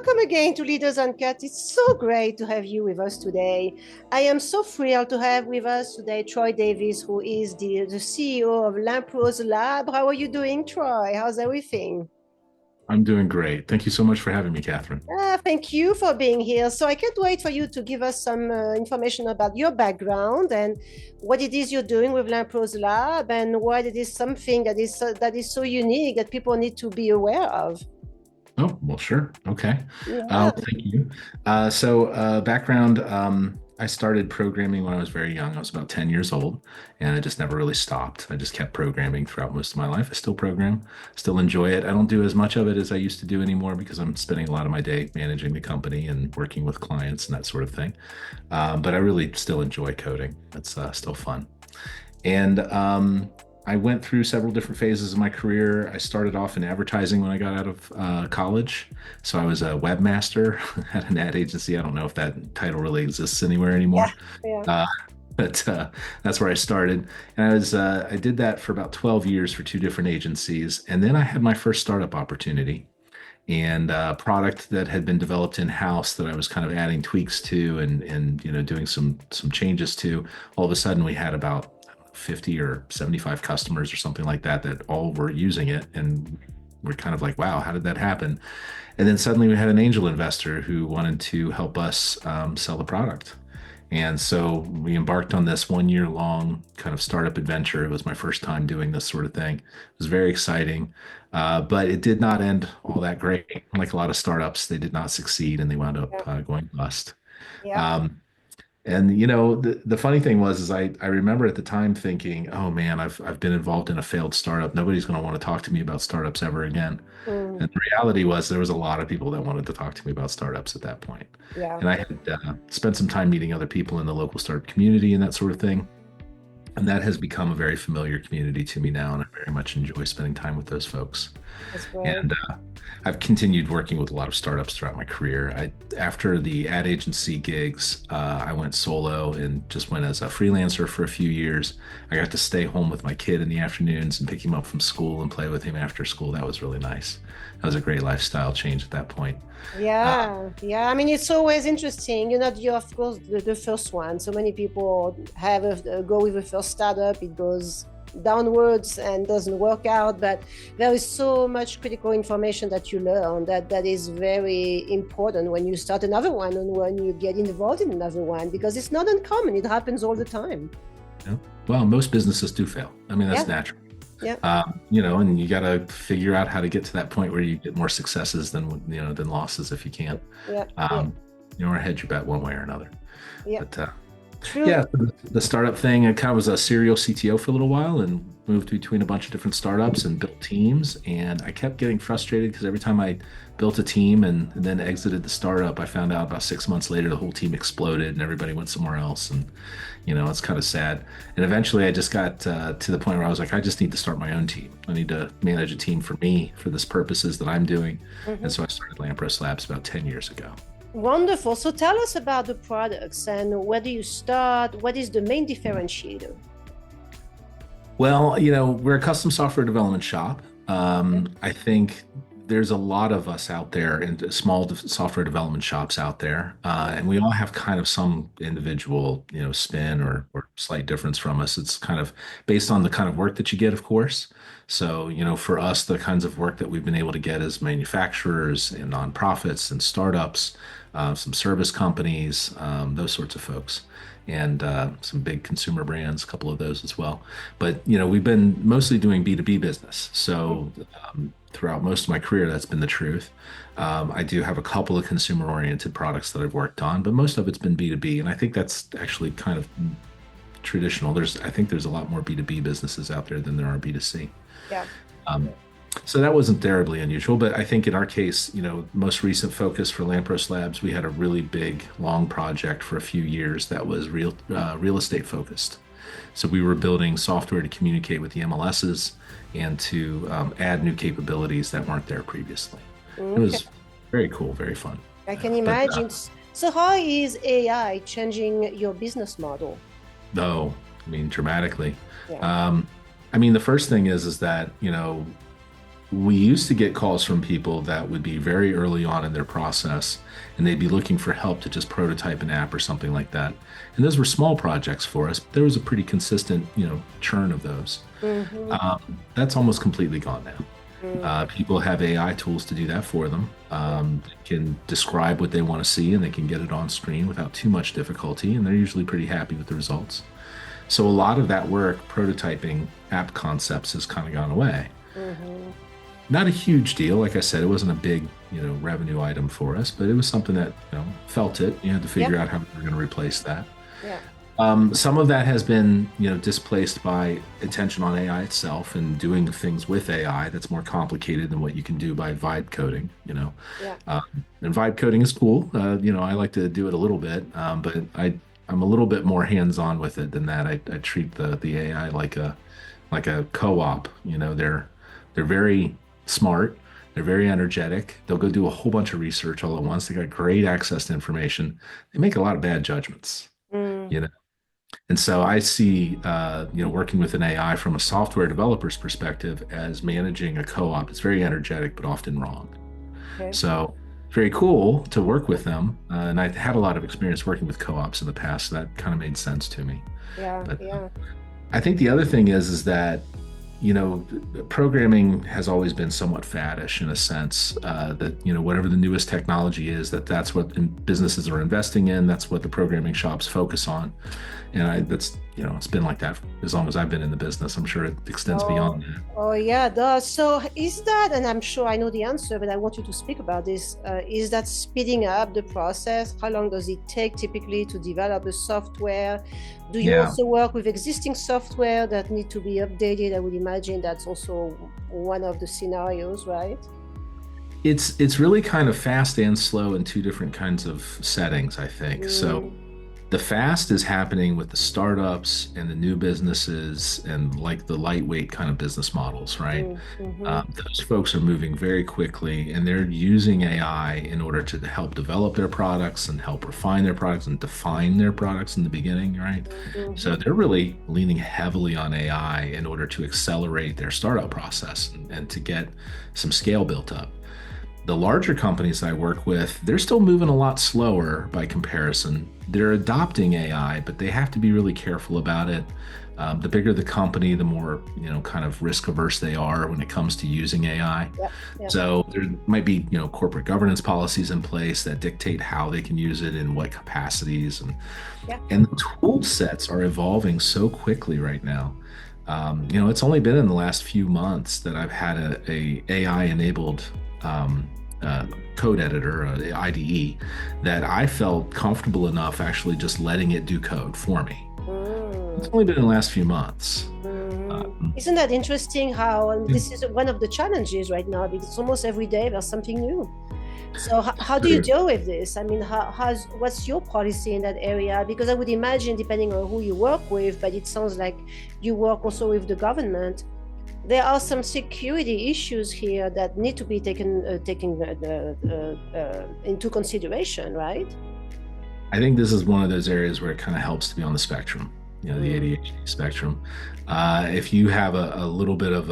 Welcome again to Leaders Uncut. It's so great to have you with us today. I am so thrilled to have with us today Troy Davis, who is the CEO of Lampros Lab. How are you doing, Troy? How's everything? I'm doing great. Thank you so much for having me, Catherine. Thank you for being here. So I can't wait for you to give us some information about your background and what it is you're doing with Lampros Lab and why it is something that is so unique that people need to be aware of. Oh, well, sure. Okay. Yeah. Thank you. Background, I started programming when I was very young. I was about 10 years old, and I just never really stopped. I just kept programming throughout most of my life. I still program, still enjoy it. I don't do as much of it as I used to do anymore because I'm spending a lot of my day managing the company and working with clients and that sort of thing. But I really still enjoy coding. It's still fun. And I went through several different phases of my career. I started off in advertising when I got out of college. So I was a webmaster at an ad agency. I don't know if that title really exists anywhere Yeah. anymore. Yeah. Uh, but that's where I started. And I did that for about 12 years for two different agencies. And then I had my first startup opportunity and a product that had been developed in-house that I was kind of adding tweaks to and doing some changes to. All of a sudden we had about 50 or 75 customers or something like that that all were using it, and we're kind of like, wow, how did that happen? And then suddenly we had an angel investor who wanted to help us sell the product. And so we embarked on this 1 year long kind of startup adventure. It was my first time doing this sort of thing. It was very exciting, but it did not end all that great. Like a lot of startups, they did not succeed and they wound up Yeah. going bust. Yeah. Um, the funny thing was, is I remember at the time thinking, oh man, I've been involved in a failed startup. Nobody's going to want to talk to me about startups ever again. Mm. And the reality was there was a lot of people that wanted to talk to me about startups at that point. Yeah. And I had spent some time meeting other people in the local startup community and that sort of thing. And that has become a very familiar community to me now, and I very much enjoy spending time with those folks. That's great. And I've continued working with a lot of startups throughout my career. After the ad agency gigs, I went solo and just went as a freelancer for a few years. I got to stay home with my kid in the afternoons and pick him up from school and play with him after school. That was really nice. That was a great lifestyle change at that point. Uh, Yeah, yeah. I mean, it's always interesting. You're of course the first one. So many people have go with the first startup. It goes downwards and doesn't work out. But there is so much critical information that you learn that is very important when you start another one and when you get involved in another one because it's not uncommon. It happens all the time. yeah. Well, most businesses do fail. I mean, that's Yeah, natural. yeah, And you got to figure out how to get to that point where you get more successes than losses if you can. yeah, yeah, Um, or hedge your bet one way or another. yeah. But True. yeah, the startup thing, I kind of was a serial CTO for a little while and moved between a bunch of different startups and built teams. And I kept getting frustrated because every time I built a team and then exited the startup, I found out about 6 months later the whole team exploded and everybody went somewhere else. And it's kind of sad. And eventually I just got to the point where I was like, I just need to start my own team. I need to manage a team for me for this purposes that I'm doing. And Mhm. so I started Lampros Labs about 10 years ago. Wonderful. So tell us about the products and where do you start? What is the main differentiator? Well, we're a custom software development shop. I think there's a lot of us out there in small software development shops out there, and we all have kind of some individual, spin or slight difference from us. It's kind of based on the kind of work that you get, of course. So, for us, the kinds of work that we've been able to get as manufacturers and nonprofits and startups, some service companies, those sorts of folks and some big consumer brands, a couple of those as well. But we've been mostly doing B2B business. So throughout most of my career, that's been the truth. I do have a couple of consumer-oriented products that I've worked on, but most of it's been B2B, and I think that's actually kind of traditional. I think there's a lot more B2B businesses out there than there are B2C. Yeah. Um, so that wasn't terribly unusual, but I think in our case, most recent focus for Lampros Labs, we had a really big, long project for a few years that was real estate focused. So we were building software to communicate with the MLSs and to add new capabilities that weren't there previously. It Okay. was very cool, very fun. I can But imagine. So how is AI changing your business model? no, I mean dramatically. Yeah. I mean the first thing is that we used to get calls from people that would be very early on in their process and they'd be looking for help to just prototype an app or something like that. And those were small projects for us. There was a pretty consistent, churn of those. Mm-hmm. That's almost completely gone now. Mm. People have AI tools to do that for them. They can describe what they want to see and they can get it on screen without too much difficulty. And they're usually pretty happy with the results. So a lot of that work, prototyping app concepts, has kind of gone away. Mm-hmm. Not a huge deal. Like I said, it wasn't a big, revenue item for us, but it was something that, felt it. You had to figure Yeah. out how we were going to replace that. Yeah. Some of that has been, displaced by attention on AI itself and doing things with AI that's more complicated than what you can do by vibe coding, Yeah. And vibe coding is cool. I like to do it a little bit, but I'm a little bit more hands-on with it than that. I treat the AI like a co-op. They're very smart. They're very energetic. They'll go do a whole bunch of research all at once. They got great access to information. They make a lot of bad judgments, Mm. you know. And so I see, working with an AI from a software developer's perspective as managing a co-op. It's very energetic, but often wrong. Okay. So very cool to work with them. And I had a lot of experience working with co-ops in the past. So that kind of made sense to me. Yeah. But Yeah. I think the other thing is that, programming has always been somewhat faddish in a sense, that, whatever the newest technology is, that's what businesses are investing in. That's what the programming shops focus on. And it's been like that as long as I've been in the business. I'm sure it extends Oh, beyond that. oh yeah, it does. So is that, and I'm sure I know the answer, but I want you to speak about this. Is that speeding up the process? How long does it take typically to develop the software? Do you Yeah. also work with existing software that need to be updated? I would imagine that's also one of the scenarios, right? It's really kind of fast and slow in two different kinds of settings, I think. So Mm, the fast is happening with the startups and the new businesses and like the lightweight kind of business models, right? mm, mm-hmm. Those folks are moving very quickly and they're using AI in order to help develop their products and help refine their products and define their products in the beginning, right? So Mm-hmm. they're really leaning heavily on AI in order to accelerate their startup process and to get some scale built up. The larger companies I work with, they're still moving a lot slower by comparison. They're adopting AI, but they have to be really careful about it. The bigger the company, the more, kind of risk averse they are when it comes to using AI. Yeah, yeah, So there might be, corporate governance policies in place that dictate how they can use it in what capacities. yeah. And the tool sets are evolving so quickly right now. It's only been in the last few months that I've had a AI enabled um, code editor, IDE, that I felt comfortable enough actually just letting it do code for me. It's Mm. only been in the last few months. Mhm. Um, Isn't that interesting how, and yeah, this is one of the challenges right now because almost every day there's something new. So how do you sure. deal with this? I mean, what's your policy in that area? Because I would imagine, depending on who you work with, but it sounds like you work also with the government. There are some security issues here that need to be taken into consideration, right? I think this is one of those areas where it kind of helps to be on the spectrum, the Mm, ADHD spectrum. If you have a little bit of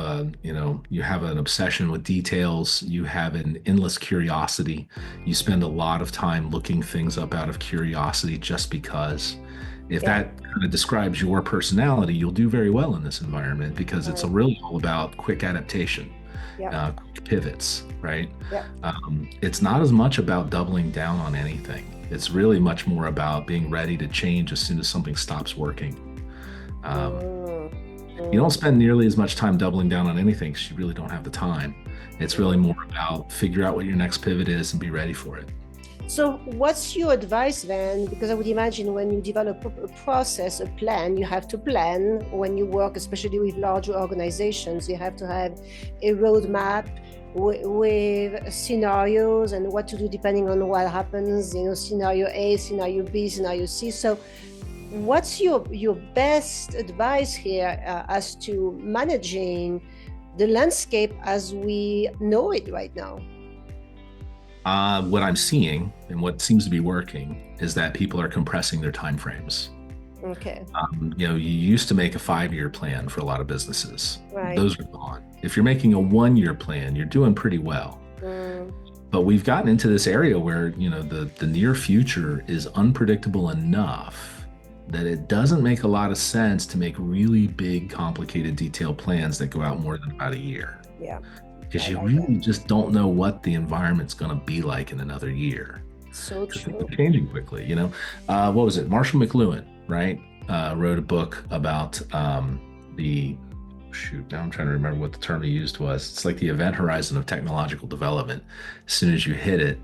you have an obsession with details, you have an endless curiosity, you spend a lot of time looking things up out of curiosity just because. If yeah, that kind of describes your personality, you'll do very well in this environment because it's right. really all about quick adaptation, Yeah, quick pivots, right? yeah. It's not as much about doubling down on anything. It's really much more about being ready to change as soon as something stops working. Um, Mm, you don't mm, spend nearly as much time doubling down on anything because you really don't have the time. It's really mm. more about figure out what your next pivot is and be ready for it. So, what's your advice then? Because I would imagine when you develop a process, a plan, you have to plan when you work, especially with larger organizations. You have to have a roadmap with scenarios and what to do depending on what happens. Scenario A, scenario B, scenario C. So, what's your best advice here as to managing the landscape as we know it right now? What I'm seeing and what seems to be working is that people are compressing their time frames. Okay. You used to make a 5-year plan for a lot of businesses. Right. Those are gone. If you're making a 1-year plan, you're doing pretty well. Mm, But we've gotten into this area where, the near future is unpredictable enough that it doesn't make a lot of sense to make really big, complicated, detailed plans that go out more than about a year. yeah. Because I you like that. really just don't know what the environment's going to be like in another year. So Because things true. are changing quickly. What was it? Marshall McLuhan, right? Wrote a book about the shoot. Now I'm trying to remember what the term he used was. It's like the event horizon of technological development. As soon as you hit it,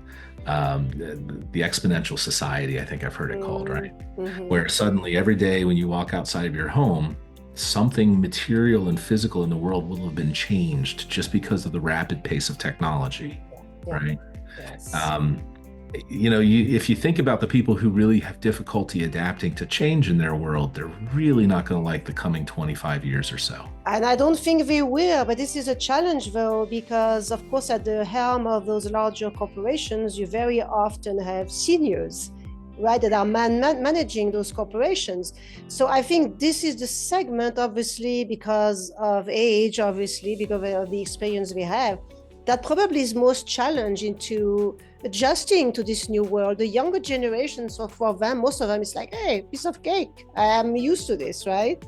the exponential society, I think I've heard it called, Mm, right? hmm. Where suddenly every day when you walk outside of your home, something material and physical in the world will have been changed just because of the rapid pace of technology, Yeah. right? Yes. Um, if you think about the people who really have difficulty adapting to change in their world, they're really not going to like the coming 25 years or so. And I don't think they will, but this is a challenge though, because of course, at the helm of those larger corporations, you very often have seniors, right, that are managing those corporations. So I think this is the segment, obviously, because of age, obviously, because of the experience we have, that probably is most challenging to adjusting to this new world. The younger generation, so for them, most of them, it's like, hey, piece of cake. I am used to this, right?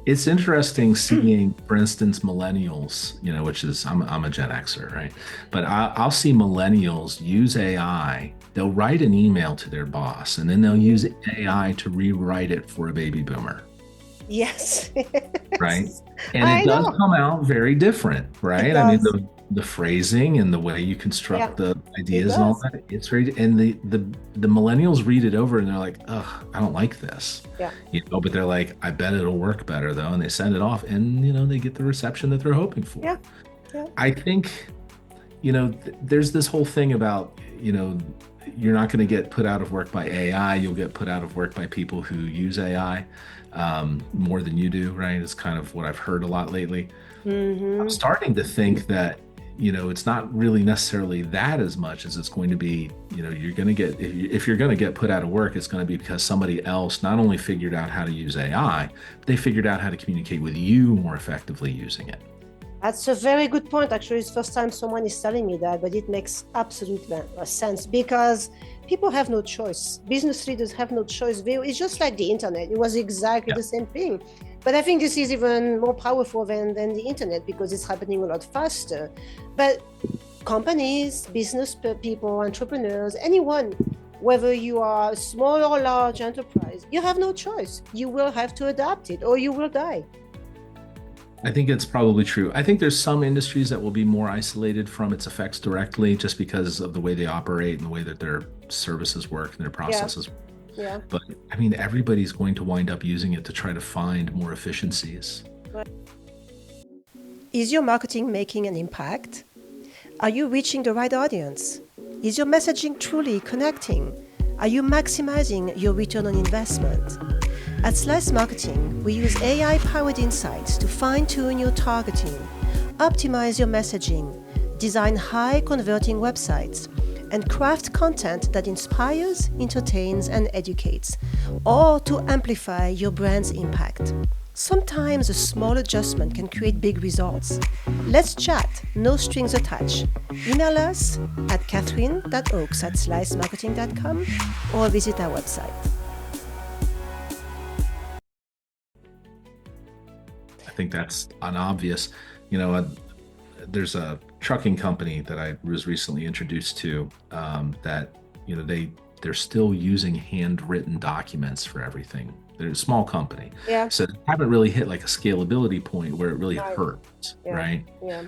It's interesting seeing, for instance, millennials, which is I'm a Gen Xer, right? But I'll see millennials use AI. They'll write an email to their boss, and then they'll use AI to rewrite it for a baby boomer, Yes. right? And it I does know. come out very different, It right? I mean, does. the phrasing and the way you Yeah, construct the it ideas and all does. that, it's very, and the millennials read it over and they're like, ugh, I don't like this. Yeah. But they're like, I bet it'll work better though. And they send it off and, they get the reception that they're hoping Yeah. for. Yeah. I think, there's this whole thing about, you're not going to get put out of work by AI. You'll get put out of work by people who use AI more than you do, right? It's kind of what I've heard a lot lately. I'm Hmm. starting to think that, it's not really necessarily that as much as it's going to be, you're going to get, if you're going to get put out of work, it's going to be because somebody else not only figured out how to use AI, but they figured out how to communicate with you more effectively using it. That's a very good point. Actually, it's the first time someone is telling me that, but it makes absolute sense because people have no choice. Business leaders have no choice. It's just like the internet. It was exactly Yeah. the same thing. But I think this is even more powerful than the internet because it's happening a lot faster. But companies, business people, entrepreneurs, anyone, whether you are a small or large enterprise, you have no choice. You will have to adapt it or you will die. I think it's probably true. I think there's some industries that will be more isolated from its effects directly just because of the way they operate and the way that their services work and their Yeah, processes. yeah. But I mean, everybody's going to wind up using it to try to find more efficiencies. Is your marketing making an impact? Are you reaching the right audience? Is your messaging truly connecting? Are you maximizing your return on investment? At Slice Marketing, we use AI-powered insights to fine-tune your targeting, optimize your messaging, design high-converting websites, and craft content that inspires, entertains, and educates, or to amplify your brand's impact. Sometimes a small adjustment can create big results. Let's chat, no strings attached. Email us at catherine.oaks@slicemarketing.com or visit our website. I think that's unobvious. There's a trucking company that I was recently introduced to that, they're still using handwritten documents for everything. They're a small company. Yeah, So they haven't really hit like a scalability point where it really right. hurts, Yeah, right? yeah.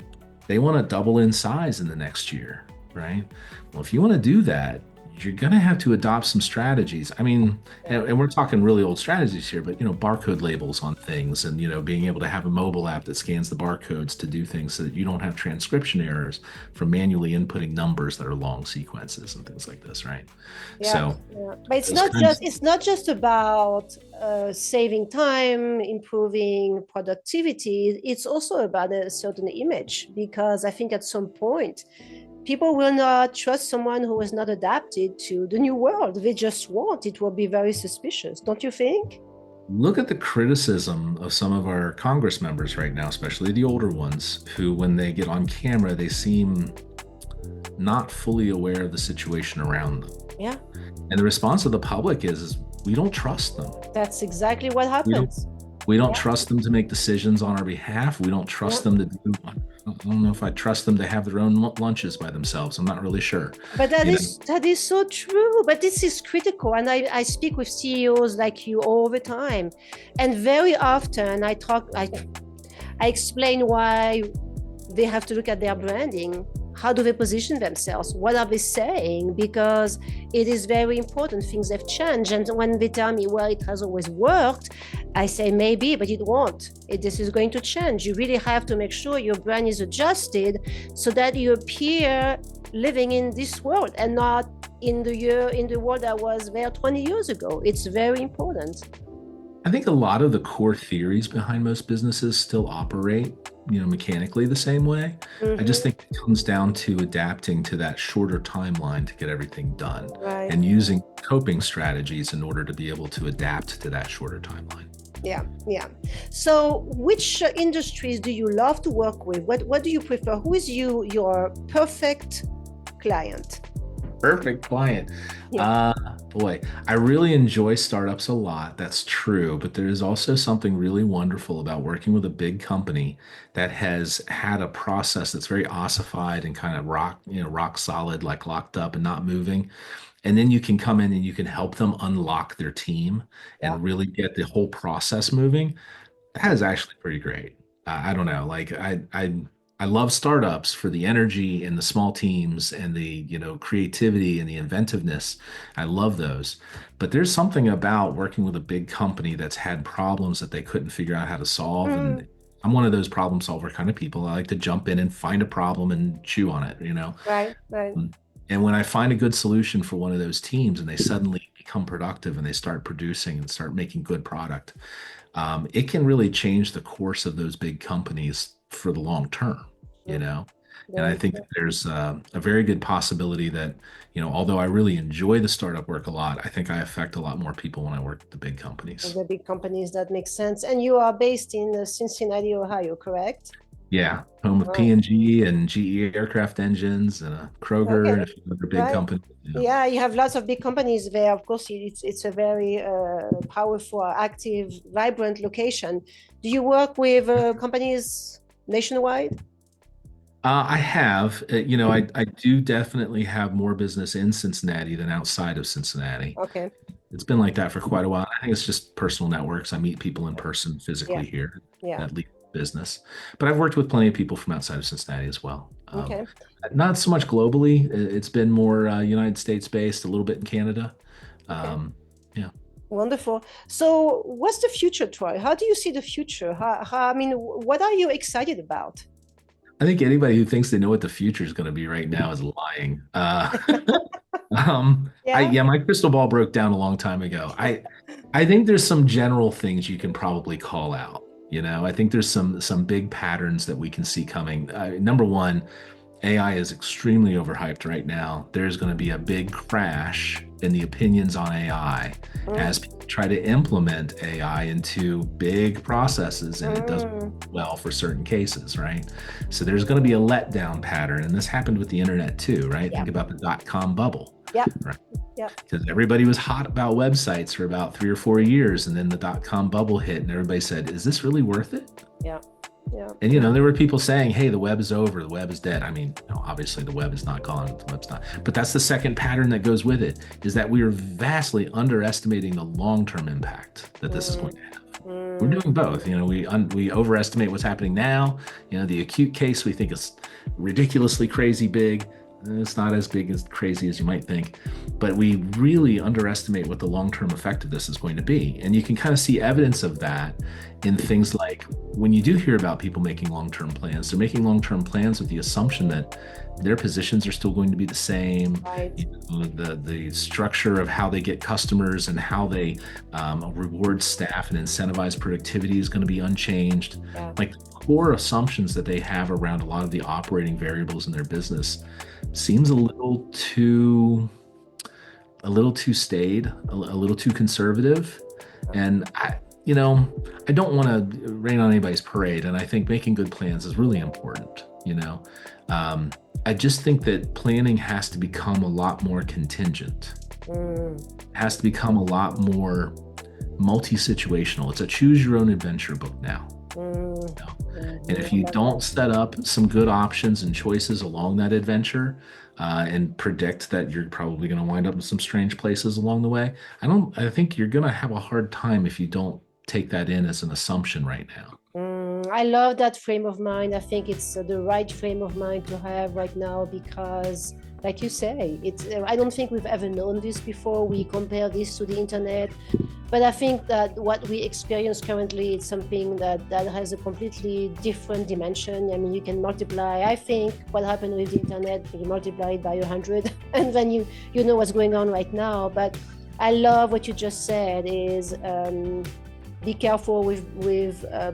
They want to double in size in the next year, right? Well, if you want to do that, you're going to have to adopt some strategies. I mean, and we're talking really old strategies here, but barcode labels on things and being able to have a mobile app that scans the barcodes to do things so that you don't have transcription errors from manually inputting numbers that are long sequences and things like this, right? Yeah, So yeah. But it's those not kinds. just about saving time, improving productivity. It's also about a certain image because I think at some point people will not trust someone who is not adapted to the new world. They just won't. It will be very suspicious, don't you think? Look at the criticism of some of our Congress members right now, especially the older ones, who, when they get on camera, they seem not fully aware of the situation around them. Yeah, And the response of the public is we don't trust them. that's exactly what We don't happens. we don't Yeah, trust them to make decisions on our behalf. We don't yeah. trust them to do. I don't know if I trust them to have their own lunches by themselves. I'm not really sure. But that You know, is that is so true. But this is critical, and I speak with CEOs like you all the time, and very often I explain why they have to look at their branding. How do they position themselves? What are they saying? Because it is very important. Things have changed. And when they tell me, well, it has always worked, I say maybe, but it won't. This is going to change. You really have to make sure your brand is adjusted so that you appear living in this world and not in the world that was there 20 years ago. It's very important. I think a lot of the core theories behind most businesses still operate, mechanically the same way. I just Mm-hmm. think it comes down to adapting to that shorter timeline to get everything done Right. and using coping strategies in order to be able to adapt to that shorter timeline. Yeah, yeah. So, which industries do you love to work with? What do you prefer? Who is your perfect client? Perfect client. Yeah. Boy, I really enjoy startups a lot. That's true. But there is also something really wonderful about working with a big company that has had a process that's very ossified and kind of rock solid, like locked up and not moving. And then you can come in and you can help them unlock their team Yeah. and really get the whole process moving. That is actually pretty great. I don't know, like I love startups for the energy and the small teams and the creativity and the inventiveness. I love those. But there's something about working with a big company that's had problems that they couldn't figure out how to solve. Mm, And I'm one of those problem solver kind of people. I like to jump in and find a problem and chew on it. right, right. And when I find a good solution for one of those teams and they suddenly become productive and they start producing and start making good product, it can really change the course of those big companies for the long term, you Mm, know? And I very think that there's a very good possibility that, although I really enjoy the startup work a lot, I think I affect a lot more people when I work at the big companies. the big companies that make sense. And you are based in Cincinnati, Ohio, correct? Yeah, home of Right. P&G and GE aircraft engines and Kroger and Okay. a few other big Right. companies. Yeah, you have lots of big companies there. Of course, it's a very powerful, active, vibrant location. Do you work with companies nationwide? I have, I do definitely have more business in Cincinnati than outside of Cincinnati. Okay. It's been like that for quite a while. I think it's just personal networks. I meet people in person Yeah. physically here Yeah. that lead business. But I've worked with plenty of people from outside of Cincinnati as well. Okay. Not so much globally. It's been more United States based, a little bit in Canada. Okay. Yeah. Wonderful. So, what's the future, Troy? How do you see the future? I mean, what are you excited about? I think anybody who thinks they know what the future is going to be right now is lying. Yeah. Yeah, my crystal ball broke down a long time ago. I think there's some general things you can probably call out. I think there's some big patterns that we can see coming. Number one, AI is extremely overhyped right now. There's going to be a big crash in the opinions on AI Mm, as people try to implement AI into big processes, and it does mm, well for certain cases, right? So there's going to be a letdown pattern, and this happened with the internet too, right? yeah. Think about the dot-com bubble, Yeah. right? Yeah. Because everybody was hot about websites for about 3 or 4 years, and then the dot-com bubble hit, and everybody said, "Is this really worth it?" Yeah. Yeah. And there were people saying, "Hey, the web is over, the web is dead." I mean, obviously the web is not gone, the web's not. But that's the second pattern that goes with it, is that we are vastly underestimating the long-term impact that this is going Mm, to have. We're mm, doing both. We overestimate what's happening now. The acute case we think is ridiculously crazy big. It's not as big as crazy as you might think, but we really underestimate what the long-term effect of this is going to be. And you can kind of see evidence of that in things like when you do hear about people making long-term plans, they're making long-term plans with the assumption that their positions are still going to be the same. right. The structure of how they get customers and how they reward staff and incentivize productivity is going to be unchanged. Yeah. Like the core assumptions that they have around a lot of the operating variables in their business seems a little too staid, a little too conservative. And you know, I don't want to rain on anybody's parade, and I think making good plans is really important. Um, I just think that planning has to become a lot more contingent. Mm, Has to become a lot more multi-situational. It's a choose your own adventure book now. mm, You know? And if I you love that. don't set up some good options and choices along that adventure, and predict that you're probably going to wind up in some strange places along the way, I think you're going to have a hard time if you don't take that in as an assumption right now. I love that frame of mind. I think it's the right frame of mind to have right now because, like you say, it's. I don't think we've ever known this before. We compare this to the internet, but I think that what we experience currently is something that has a completely different dimension. I mean, you can multiply. I think what happened with the internet, you multiply it by 100, and then you know what's going on right now. But I love what you just said. Is be careful with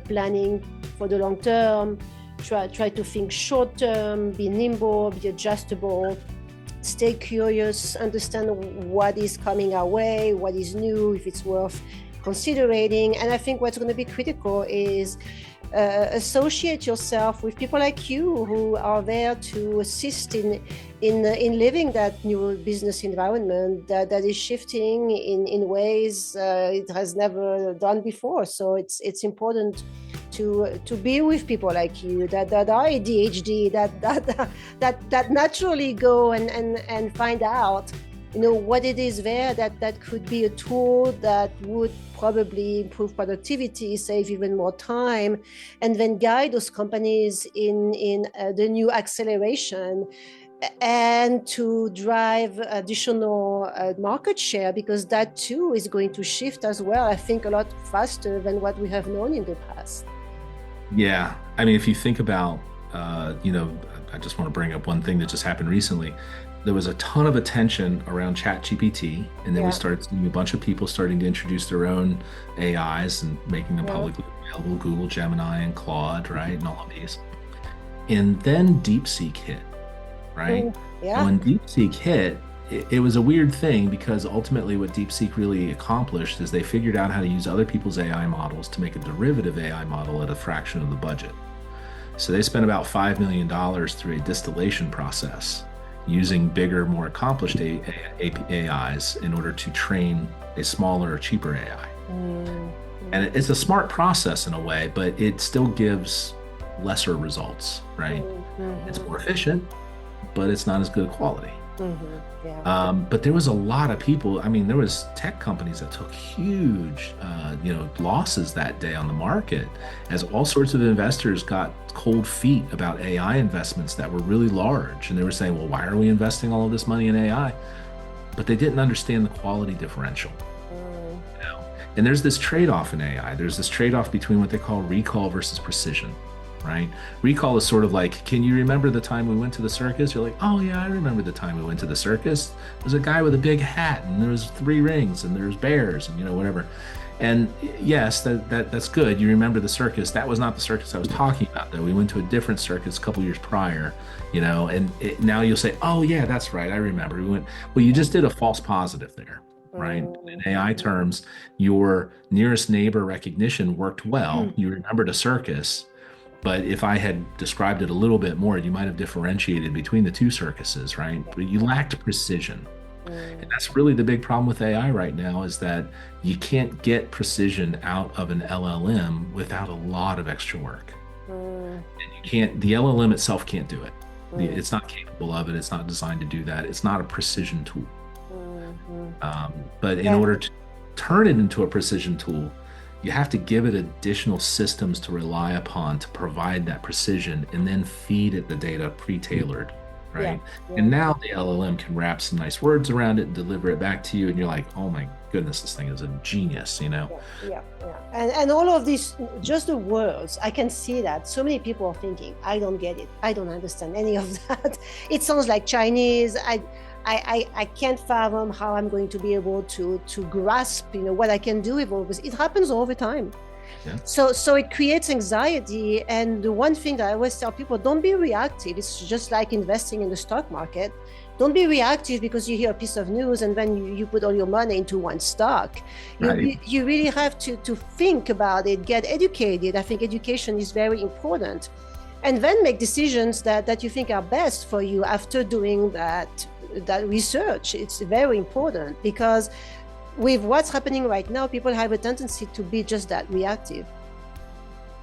planning for the long term. Try to think short term. Be nimble. Be adjustable. Stay curious. Understand what is coming our way. What is new. If it's worth considering. And I think what's going to be critical is associate yourself with people like you who are there to assist in living that new business environment that is shifting in ways it has never done before. So it's important to be with people like you that are ADHD that naturally go and find out what it is there that could be a tool that would probably improve productivity, save even more time, and then guide those companies in the new acceleration and to drive additional market share, because that too is going to shift as well, I think, a lot faster than what we have known in the past. Yeah. I mean, if you think about, I just want to bring up one thing that just happened recently. There was a ton of attention around ChatGPT, and then we Yeah, started seeing a bunch of people starting to introduce their own AIs and making them yeah. publicly available, Google Gemini and Claude, right? And all of these. And then DeepSeek hit, right? Mm, And yeah. when DeepSeek hit, it was a weird thing because ultimately what DeepSeek really accomplished is they figured out how to use other people's AI models to make a derivative AI model at a fraction of the budget. So they spent about $5 million through a distillation process using bigger, more accomplished AIs in order to train a smaller, cheaper AI. Mm, And mm, it's a smart process in a way, but it still gives lesser results, right? mm, It's mhm, more efficient, but it's not as good quality. mhm, yeah. But there was a lot of people. I mean, there was tech companies that took huge, losses that day on the market, as all sorts of investors got cold feet about AI investments that were really large, and they were saying, "Well, why are we investing all of this money in AI?" But they didn't understand the quality differential. Mm, You know? And there's this trade-off in AI. There's this trade-off between what they call recall versus precision, right? Recall is sort of like, can you remember the time we went to the circus? You're like, oh yeah, I remember the time we went to the circus. There's a guy with a big hat, and there was three rings, and there's bears, and whatever. And yes, that's good. You remember the circus. That was not the circus I was talking about, though. We went to a different circus a couple years prior, and now you'll say, oh yeah, that's right. I remember. We went. Well, you just did a false positive there, right? In AI terms, your nearest neighbor recognition worked well. mm. You remembered a circus, but if I had described it a little bit more, you might have differentiated between the two circuses, right? But you lacked precision. And Mm, that's really the big problem with AI right now, is that you can't get precision out of an LLM without a lot of extra work. mm, And the LLM itself can't do it. mm, It's not capable of it. It's not designed to do that. It's not a precision tool. mm, mm. But in Yeah. order to turn it into a precision tool, you have to give it additional systems to rely upon to provide that precision, and then feed it the data pre-tailored, Yeah, right? yeah, And now the LLM can wrap some nice words around it and deliver it back to you, and you're like, oh my goodness, this thing is a genius, you know? yeah, yeah, yeah. And all of this, just the words, I can see that. So many people are thinking, I don't get it. I don't understand any of that. It sounds like Chinese. I can't fathom how I'm going to be able to grasp, what I can do with all this. It happens all the time. Yeah. So it creates anxiety. And the one thing that I always tell people, don't be reactive. It's just like investing in the stock market. Don't be reactive because you hear a piece of news and then you put all your money into one stock. Right. You really have to think about it, get educated. I think education is very important. And then make decisions that you think are best for you after doing that research. It's very important, because with what's happening right now, people have a tendency to be just that reactive.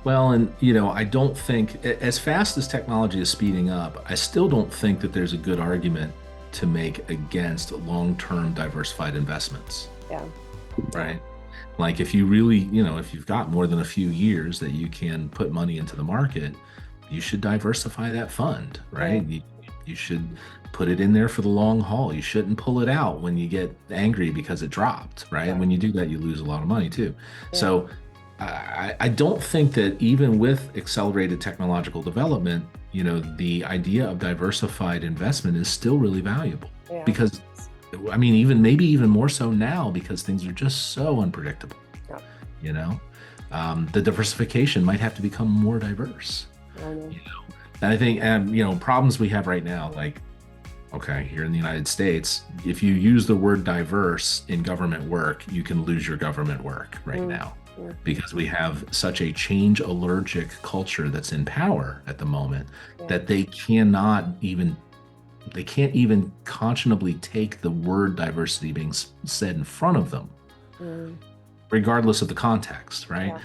Well, and I don't think, as fast as technology is speeding up, I still don't think that there's a good argument to make against long-term diversified investments. Yeah. Right. Like if you really, if you've got more than a few years that you can put money into the market, you should diversify that fund, right? Yeah. You should put it in there for the long haul. You shouldn't pull it out when you get angry because it dropped, right? Yeah. When you do that, you lose a lot of money too. Yeah. So I don't think that even with accelerated technological development, the idea of diversified investment is still really valuable. Yeah. Because, I mean, maybe even more so now, because things are just so unpredictable. Yeah. The diversification might have to become more diverse. And I think, problems we have right now, like, okay, here in the United States, if you use the word diverse in government work, you can lose your government work right now, because we have such a change allergic culture that's in power at the moment that they can't even conscionably take the word diversity being said in front of them. Regardless of the context, right?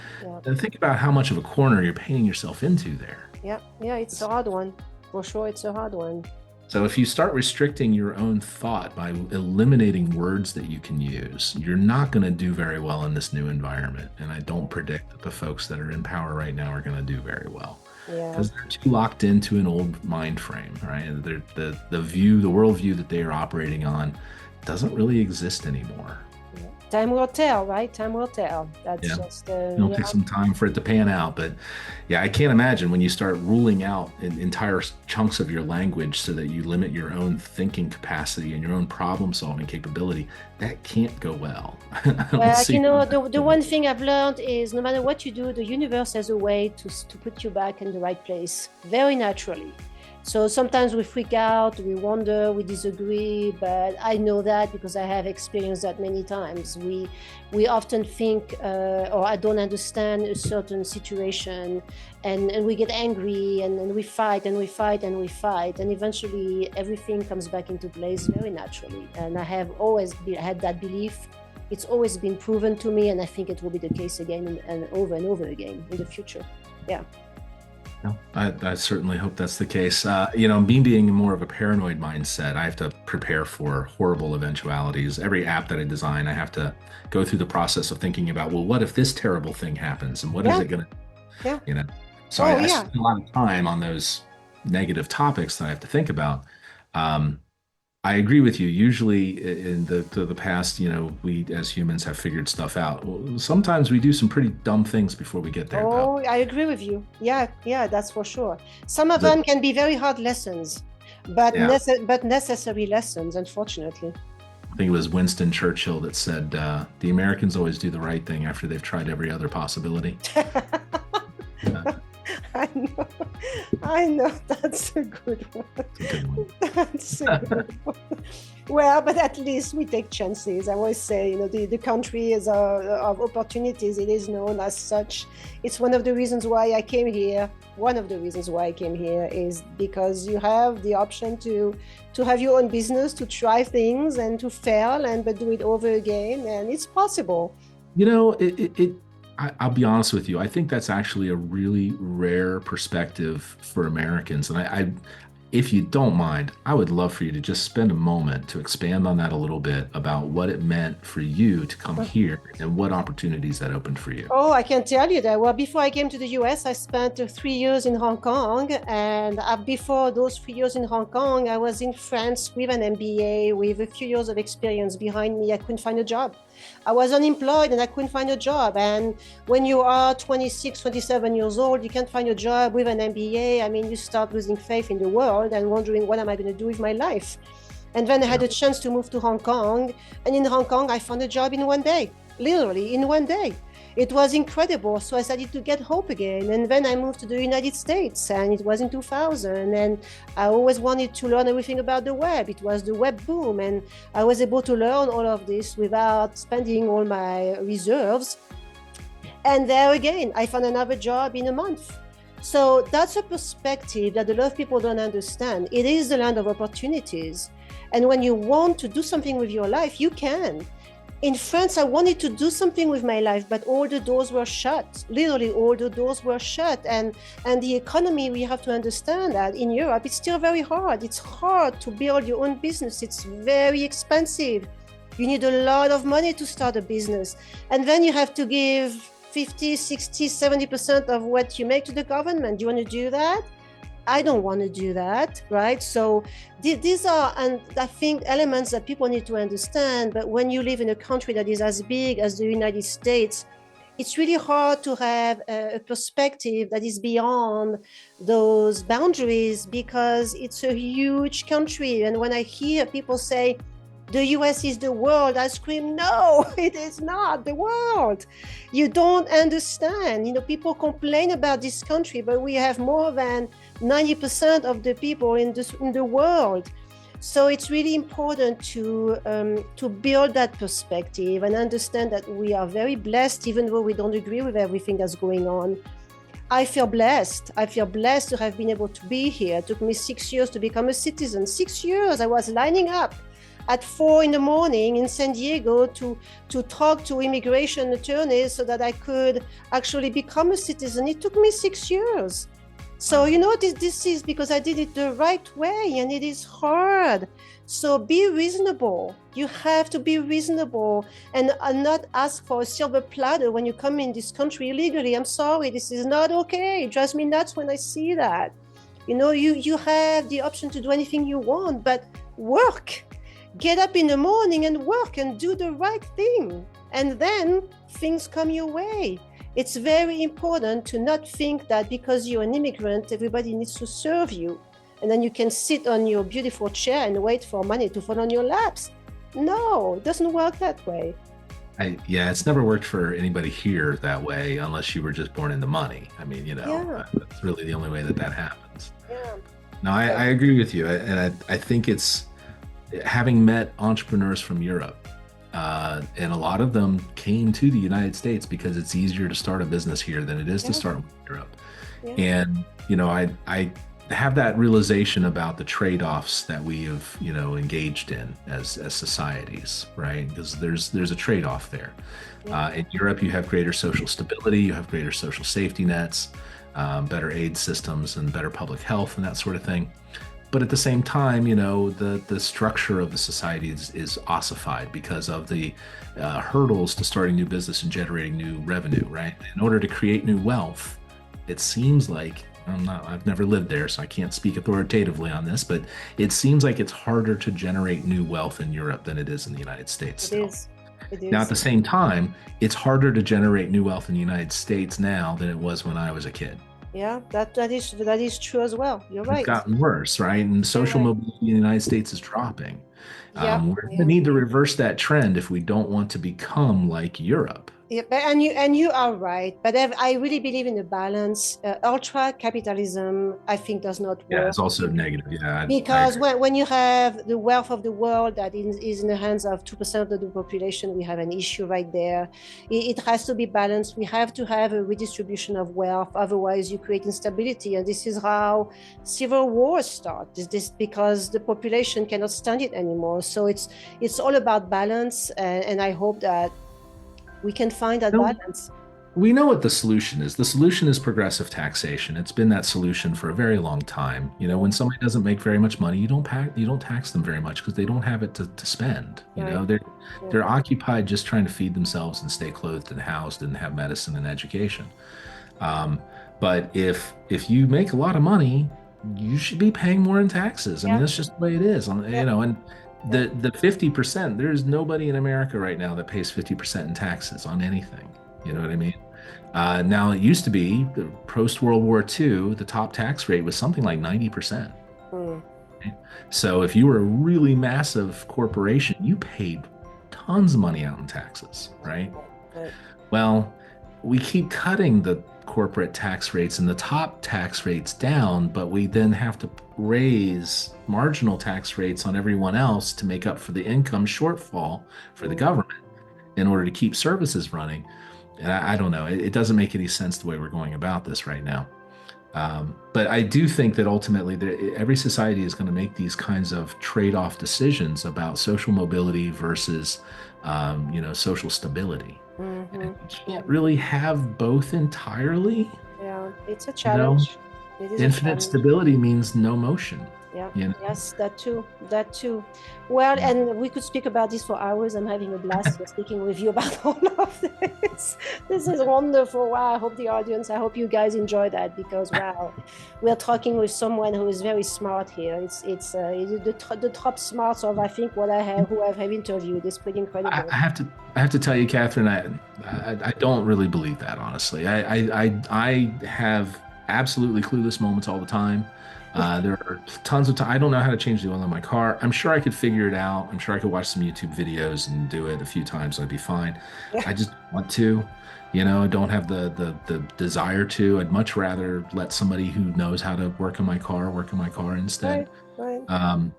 And think about how much of a corner you're painting yourself into there. Yeah, it's a hard one. For sure, it's a hard one. So if you start restricting your own thought by eliminating words that you can use, you're not going to do very well in this new environment. And I don't predict that the folks that are in power right now are going to do very well. Because they're too locked into an old mind frame, right? The worldview that they are operating on doesn't really exist anymore. Time will tell, right? Time will tell. That's just it'll take some time for it to pan out. But I can't imagine when you start ruling out entire chunks of your language so that you limit your own thinking capacity and your own problem solving capability. That can't go well. The one thing I've learned is no matter what you do, the universe has a way to put you back in the right place very naturally. So sometimes we freak out, we wonder, we disagree, but I know that because I have experienced that many times. We often think, or I don't understand a certain situation, and we get angry, and we fight, and we fight, and we fight, and eventually everything comes back into place very naturally. And I have always had that belief. It's always been proven to me, and I think it will be the case again and over again in the future. Yeah. No, I certainly hope that's the case. Me being more of a paranoid mindset, I have to prepare for horrible eventualities. Every app that I design, I have to go through the process of thinking about, well, what if this terrible thing happens? And what is it going to, So I spend a lot of time on those negative topics that I have to think about. I agree with you. Usually in the past, we as humans have figured stuff out. Well, sometimes we do some pretty dumb things before we get there. Oh, I agree with you. Yeah, that's for sure. Some of them can be very hard lessons, but necessary lessons, unfortunately. I think it was Winston Churchill that said, the Americans always do the right thing after they've tried every other possibility. I know. That's a good one. That's a good one. Well, but at least we take chances. I always say, the country is of opportunities. It is known as such. It's one of the reasons why I came here. One of the reasons why I came here is because you have the option to have your own business, to try things and to fail, but do it over again. And it's possible. I'll be honest with you. I think that's actually a really rare perspective for Americans. And if you don't mind, I would love for you to just spend a moment to expand on that a little bit about what it meant for you to come here and what opportunities that opened for you. Oh, I can tell you that. Well, before I came to the US, I spent 3 years in Hong Kong. And before those 3 years in Hong Kong, I was in France with an MBA, with a few years of experience behind me. I couldn't find a job. I was unemployed and I couldn't find a job. And when you are 26, 27 years old, you can't find a job with an MBA. I mean, you start losing faith in the world and wondering, what am I going to do with my life? And then I had a chance to move to Hong Kong. And in Hong Kong, I found a job in one day, literally in one day. it was incredible. So I started to get hope again. And then I moved to the United States, and it was in 2000. And I always wanted to learn everything about the web. It was the web boom. And I was able to learn all of this without spending all my reserves. And there again, I found another job in a month. So that's a perspective that a lot of people don't understand. It is the land of opportunities. And when you want to do something with your life, you can. In France, I wanted to do something with my life, but all the doors were shut. Literally, all the doors were shut. And the economy, we have to understand that in Europe, it's still very hard. It's hard to build your own business. It's very expensive. You need a lot of money to start a business. And then you have to give 50, 60, 70% of what you make to the government. Do you want to do that? I don't want to do that, right? So these are, and I think, elements that people need to understand. But when you live in a country that is as big as the United States, it's really hard to have a perspective that is beyond those boundaries, because it's a huge country. And when I hear people say, the US is the world, I scream, no, it is not the world. You don't understand. People complain about this country, but we have more than 90% of the people in the world. So it's really important to build that perspective and understand that we are very blessed, even though we don't agree with everything that's going on. I feel blessed. I feel blessed to have been able to be here. It took me 6 years to become a citizen. 6 years. I was lining up at 4 in the morning in San Diego to talk to immigration attorneys so that I could actually become a citizen. It took me 6 years. So, this is because I did it the right way, and it is hard. So be reasonable. You have to be reasonable and not ask for a silver platter when you come in this country illegally. I'm sorry, this is not okay. It drives me nuts when I see that. You have the option to do anything you want, but work. Get up in the morning and work and do the right thing. And then things come your way. It's very important to not think that because you're an immigrant, everybody needs to serve you. And then you can sit on your beautiful chair and wait for money to fall on your laps. No, it doesn't work that way. It's never worked for anybody here that way, unless you were just born into money. That's really the only way that happens. Yeah. No, I agree with you. And I think it's, having met entrepreneurs from Europe, and a lot of them came to the United States because it's easier to start a business here than it is to start in Europe. Yeah. And, I have that realization about the trade-offs that we have, engaged in as societies, right? Because there's a trade-off there. Yeah. In Europe, you have greater social stability, you have greater social safety nets, better aid systems, and better public health and that sort of thing. But at the same time, the structure of the society is ossified because of the hurdles to starting new business and generating new revenue, right? In order to create new wealth, it seems like, I've never lived there, so I can't speak authoritatively on this, but it seems like it's harder to generate new wealth in Europe than it is in the United States still. It is. Now, at the same time, it's harder to generate new wealth in the United States now than it was when I was a kid. Yeah, that is true as well. You're right. It's gotten worse, right? And social mobility in the United States is dropping. Yeah, we're going to need to reverse that trend if we don't want to become like Europe. Yeah, and you are right. But I really believe in the balance. Ultra capitalism, I think, does not work. Yeah, it's also negative. Yeah, because when you have the wealth of the world that is in the hands of 2% of the population, we have an issue right there. It has to be balanced. We have to have a redistribution of wealth. Otherwise, you create instability, and this is how civil wars start. This because the population cannot stand it anymore. So it's all about balance, and I hope that we can find that balance. We know what the solution is. The solution is progressive taxation. It's been that solution for a very long time. When somebody doesn't make very much money, you don't tax them very much because they don't have it to spend. They're occupied just trying to feed themselves and stay clothed and housed and have medicine and education. But if you make a lot of money, you should be paying more in taxes. I mean, that's just the way it is. And the 50%, there's nobody in America right now that pays 50% in taxes on anything. You know what I mean? Now, it used to be, post World War II, the top tax rate was something like 90%. Okay? So if you were a really massive corporation, you paid tons of money out in taxes, right? Well, we keep cutting the corporate tax rates and the top tax rates down, but we then have to raise marginal tax rates on everyone else to make up for the income shortfall for the Mm. government in order to keep services running. And I don't know. It doesn't make any sense the way we're going about this right now. But I do think that ultimately every society is going to make these kinds of trade-off decisions about social mobility versus, social stability. And Mhm. you can't Mhm. really have both entirely, Yeah, it's a you know. challenge. It is a Infinite challenge. stability means no motion, Yeah, you know. yes, that too, that too. Well, Yeah. and we could speak about this for hours. I'm having a blast here speaking with you about all of this. This is wonderful. Wow, I hope the audience, I hope you guys enjoy that because wow, we're talking with someone who is very smart here. It's the top smarts of I think what I have who I have interviewed is pretty I, incredible. I have to I have to tell you, Catherine, I don't really believe that, honestly. I have absolutely clueless moments all the time. There are tons of time. I don't know how to change the oil in my car. I'm sure I could figure it out. I'm sure I could watch some YouTube videos and do it a few times. I'd be fine. Yeah, I just want to, I don't have the desire to. I'd much rather let somebody who knows how to work in my car right, instead. right. Um,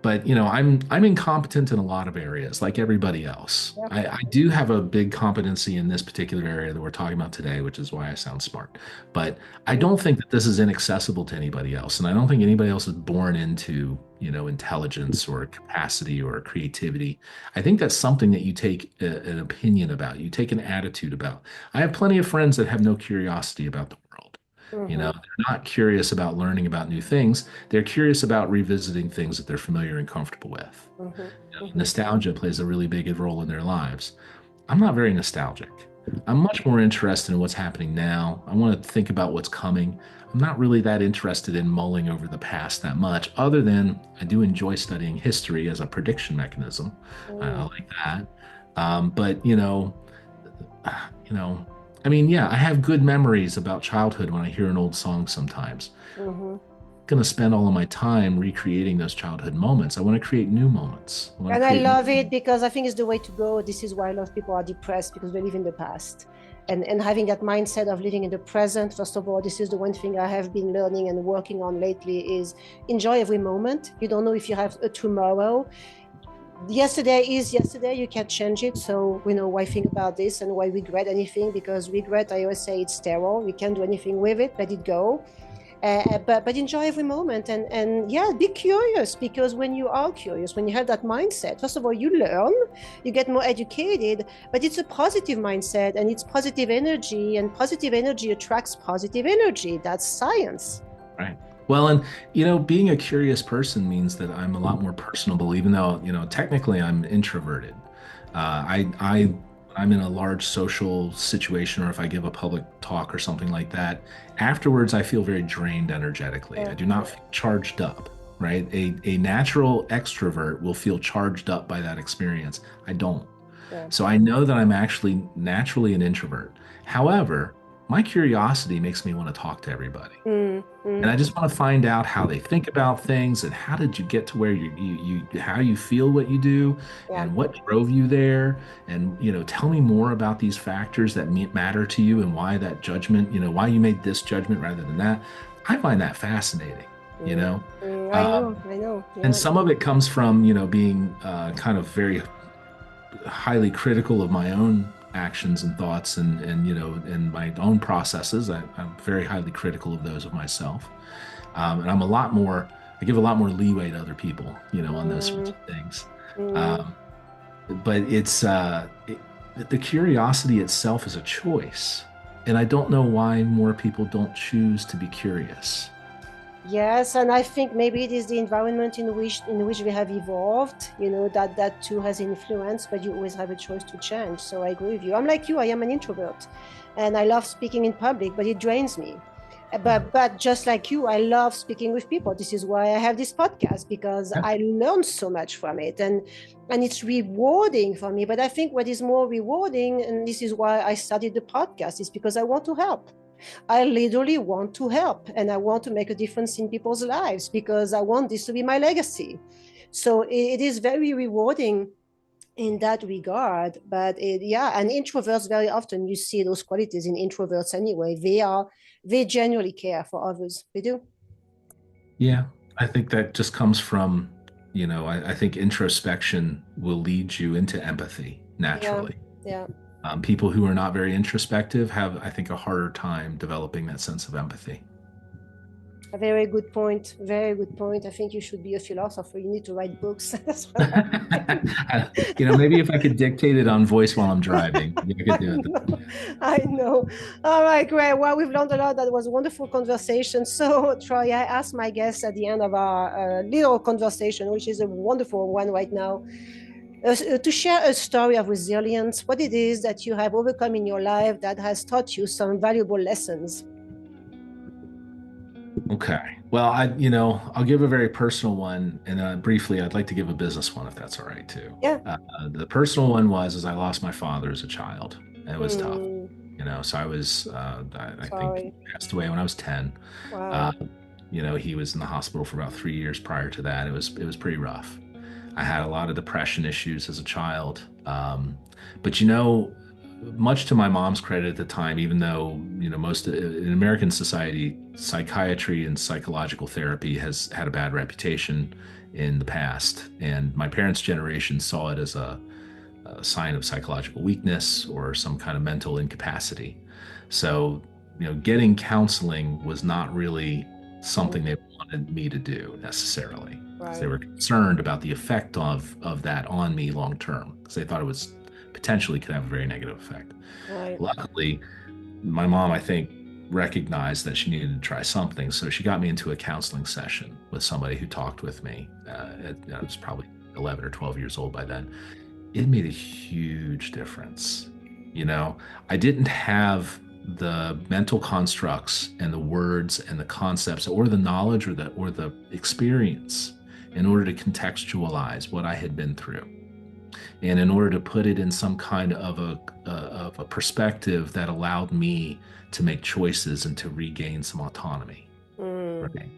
but I'm incompetent in a lot of areas, like everybody else. Yeah. I do have a big competency in this particular area that we're talking about today, which is why I sound smart. But I Mm, don't think that this is inaccessible to anybody else, and I don't think anybody else is born into intelligence or capacity or creativity. I think that's something that you take an opinion about, you take an attitude about. I have plenty of friends that have no curiosity about the world. mhm, They're not curious about learning about new things. They're curious about revisiting things that they're familiar and comfortable with. mhm, mhm, Nostalgia plays a really big role in their lives. I'm not very nostalgic. I'm much more interested in what's happening now. I want to think about what's coming. I'm not really that interested in mulling over the past that much, other than I do enjoy studying history as a prediction mechanism. I mm, like that. But you know, I mean, yeah, I have good memories about childhood when I hear an old song sometimes. mhm. Going to spend all of my time recreating those childhood moments. I want to create new moments. I want to And I create new. love it because I think it's the way to go. This is why a lot of people are depressed because they live in the past. And having that mindset of living in the present, first of all, this is the one thing I have been learning and working on lately is enjoy every moment. You don't know if you have a tomorrow. Yesterday is yesterday, you can't change it. So we know why think about this and why regret anything because regret, I always say it's sterile. We can't do anything with it, let it go. But enjoy every moment and yeah, be curious because when you are curious, when you have that mindset, first of all, you learn, you get more educated, but it's a positive mindset and it's positive energy, and positive energy attracts positive energy. That's science. Right. Well, and being a curious person means that I'm a lot more personable, even though, technically I'm introverted. I'm in a large social situation, or if I give a public talk or something like that, afterwards I feel very drained energetically. Yeah, I do not feel charged up, right? A natural extrovert will feel charged up by that experience. I don't. yeah. So I know that I'm actually naturally an introvert. However, my curiosity makes me want to talk to everybody. Mm, And mm, I just want to find out how they think about things and how did you get to where how you feel what you do yeah. and what drove you there. And, tell me more about these factors that matter to you and why that judgment, why you made this judgment rather than that. I find that fascinating, you Mm, know? I Um, know, I know. and Yeah. some of it comes from, being kind of very highly critical of my own actions and thoughts and my own processes. I'm very highly critical of those of myself. And I give a lot more leeway to other people, on those sorts Mm, of things. mm. Um, but the curiosity itself is a choice. And I don't know why more people don't choose to be curious. Yes, and I think maybe it is the environment in which we have evolved, that too has influence, but you always have a choice to change. So I agree with you. I'm like you, I am an introvert and I love speaking in public, but it drains me. Yeah. But just like you, I love speaking with people. This is why I have this podcast because Yeah. I learn so much from it and it's rewarding for me. But I think what is more rewarding, and this is why I started the podcast, is because I want to help. I literally want to help and I want to make a difference in people's lives because I want this to be my legacy. So it is very rewarding in that regard. But yeah, and introverts, very often you see those qualities in introverts anyway. They genuinely care for others. They do. Yeah, I think that just comes from, I think introspection will lead you into empathy Yeah, naturally. yeah. People who are not very introspective have, I think, a harder time developing that sense of empathy. A very good point. Very good point. I think you should be a philosopher. You need to write books. That's what I think. Maybe if I could dictate it on voice while I'm driving, maybe I could I do it. know. I know. All right, great. Well, we've learned a lot. That was a wonderful conversation. So, Troy, I asked my guests at the end of our little conversation, which is a wonderful one right now, to share a story of resilience, what it is that you have overcome in your life that has taught you some valuable lessons. Okay. Well, I'll give a very personal one, and briefly, I'd like to give a business one if that's all right too. Yeah. The personal one was I lost my father as a child. And it was tough, Mm, So I was, I think, sorry. he passed away when I was 10. Uh, Wow. he was in the hospital for about 3 years prior to that. It was pretty rough. I had a lot of depression issues as a child. But much to my mom's credit at the time, even though, most in American society, psychiatry and psychological therapy has had a bad reputation in the past. And my parents' generation saw it as a sign of psychological weakness or some kind of mental incapacity. So, getting counseling was not really something Mm, they wanted me to do necessarily, because they right. were concerned about the effect of that on me long term, because they thought it was potentially could have a very negative effect. Right. Luckily, my mom, I think, recognized that she needed to try something, so she got me into a counseling session with somebody who talked with me. I was probably 11 or 12 years old by then. It made a huge difference. You know, I didn't have the mental constructs and the words and the concepts or the knowledge or the experience in order to contextualize what I had been through, and in order to put it in some kind of a perspective that allowed me to make choices and to regain some autonomy. Mm, Right.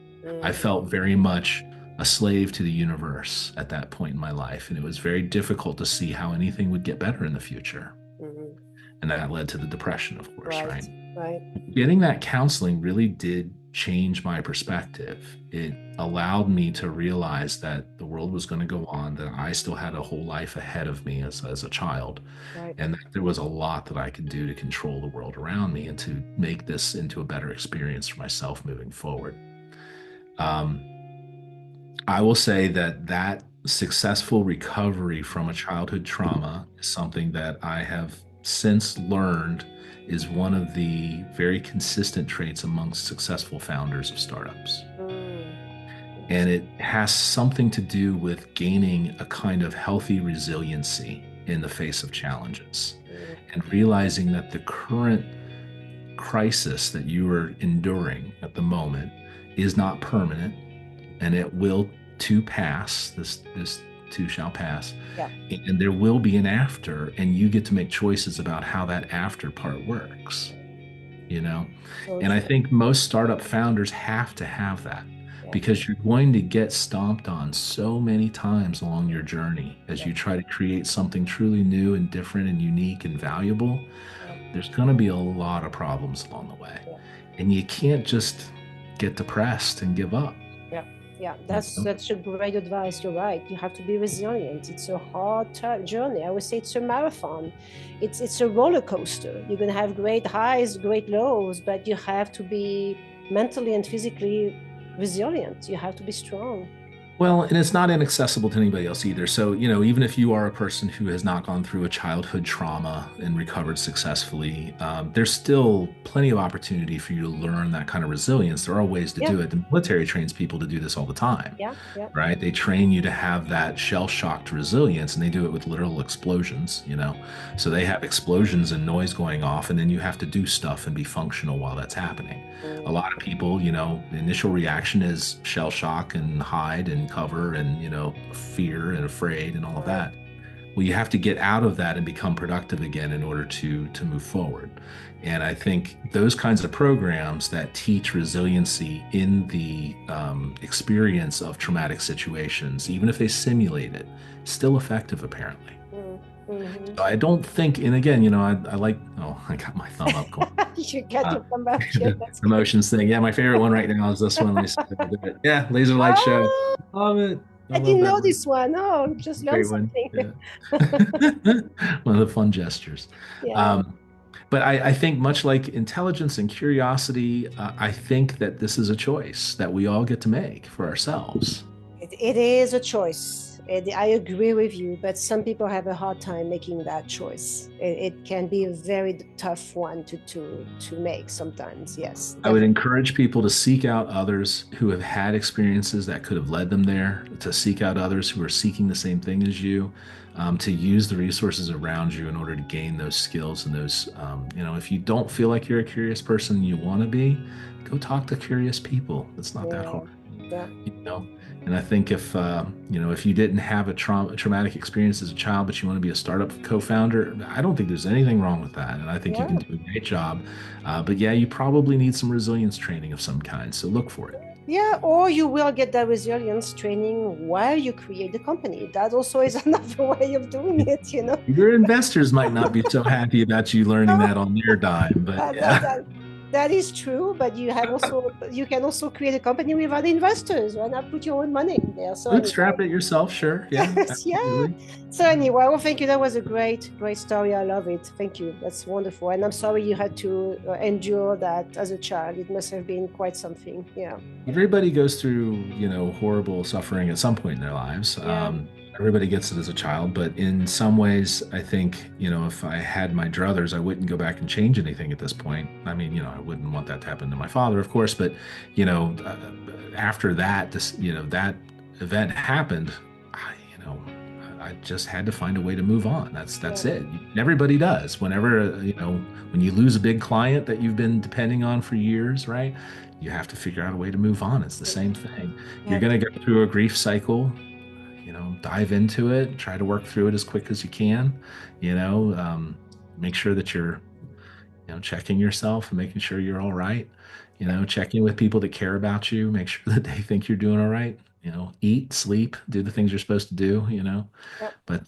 I mm, felt very much a slave to the universe at that point in my life, and it was very difficult to see how anything would get better in the future. mm. And that led to the depression, of course, Right. right? Right. Getting that counseling really did change my perspective. It allowed me to realize that the world was going to go on, that I still had a whole life ahead of me as a child, Right. and that there was a lot that I could do to control the world around me and to make this into a better experience for myself moving forward. Um, I will say that successful recovery from a childhood trauma is something that I have since learned is one of the very consistent traits amongst successful founders of startups. Mm. And it has something to do with gaining a kind of healthy resiliency in the face of challenges Mm. and realizing that the current crisis that you are enduring at the moment is not permanent, and it will too pass. This too shall pass, Yeah. and there will be an after, and you get to make choices about how that after part works. You know, So and I true. think most startup founders have to have that, Yeah. because you're going to get stomped on so many times along your journey as Yeah. you try to create something truly new and different and unique and valuable. Yeah. There's going to be a lot of problems along the way, Yeah. and you can't just get depressed and give up. Yeah, yeah, You that's know? such a great advice. You're right. You have to be resilient. It's a hard journey. I would say it's a marathon. It's a roller coaster. You're gonna have great highs, great lows, but you have to be mentally and physically resilient. You have to be strong. Well, and it's not inaccessible to anybody else either. So, even if you are a person who has not gone through a childhood trauma and recovered successfully, there's still plenty of opportunity for you to learn that kind of resilience. There are ways to Yeah, do it. The military trains people to do this all the time, yeah, yeah. right? They train you to have that shell-shocked resilience, and they do it with literal explosions. So they have explosions and noise going off, and then you have to do stuff and be functional while that's happening. A Mm, lot of people, the initial reaction is shell shock and hide and cover and, fear and afraid and all of right. that. Well, you have to get out of that and become productive again in order to move forward. And I think those kinds of programs that teach resiliency in the experience of traumatic situations, even if they simulate it, still effective apparently. Hmm. So I don't think, and again, I like, oh, I got my thumb up going. You get Uh, to come back. Yeah, the that's good. emotions thing. Yeah, my favorite one right now is this one. Let me see if I can do it. Yeah, laser light show. Oh, Love it. I I love didn't that know one. this one. Oh, just learned Great one. something. Yeah. One of the fun gestures. Yeah. Um, but I think much like intelligence and curiosity, I think that this is a choice that we all get to make for ourselves. It is a choice. I agree with you, but some people have a hard time making that choice. It can be a very tough one to make sometimes. Yes, I would definitely. encourage people to seek out others who have had experiences that could have led them there, to seek out others who are seeking the same thing as you, to use the resources around you in order to gain those skills and those, if you don't feel like you're a curious person you want to be, go talk to curious people. It's not that Yeah, hard. yeah, you know and I think if you didn't have a traumatic experience as a child but you want to be a startup co-founder, I don't think there's anything wrong with that, and I think you can yeah, do a great job. But yeah, you probably need some resilience training of some kind, so look for it. yeah. Or you will get that resilience training while you create the company. That also is another way of doing it. Your investors might not be so happy about you learning that on their dime, but That, that, yeah. that, that is true, but you can also create a company without investors. Why not put your own money in there? So anyway, Bootstrap it yourself, sure, yeah, yeah. absolutely. So anyway, well, thank you. That was a great story. I love it. Thank you. That's wonderful. And I'm sorry you had to endure that as a child. It must have been quite something. Yeah, Everybody goes through, horrible suffering at some point in their lives. yeah, Everybody gets it as a child, but in some ways, I think, if I had my druthers, I wouldn't go back and change anything at this point. I mean, I wouldn't want that to happen to my father, of course, but, after that, that event happened, I just had to find a way to move on. That's yeah, it. Everybody does. Whenever, when you lose a big client that you've been depending on for years, right? You have to figure out a way to move on. It's the same thing. you You're have going to. to go through a grief cycle, dive into it, try to work through it as quick as you can, you know, um, make sure that you're, checking yourself and making sure you're all right, checking with people that care about you, make sure that they think you're doing all right, eat, sleep, do the things you're supposed to do, Yeah, but,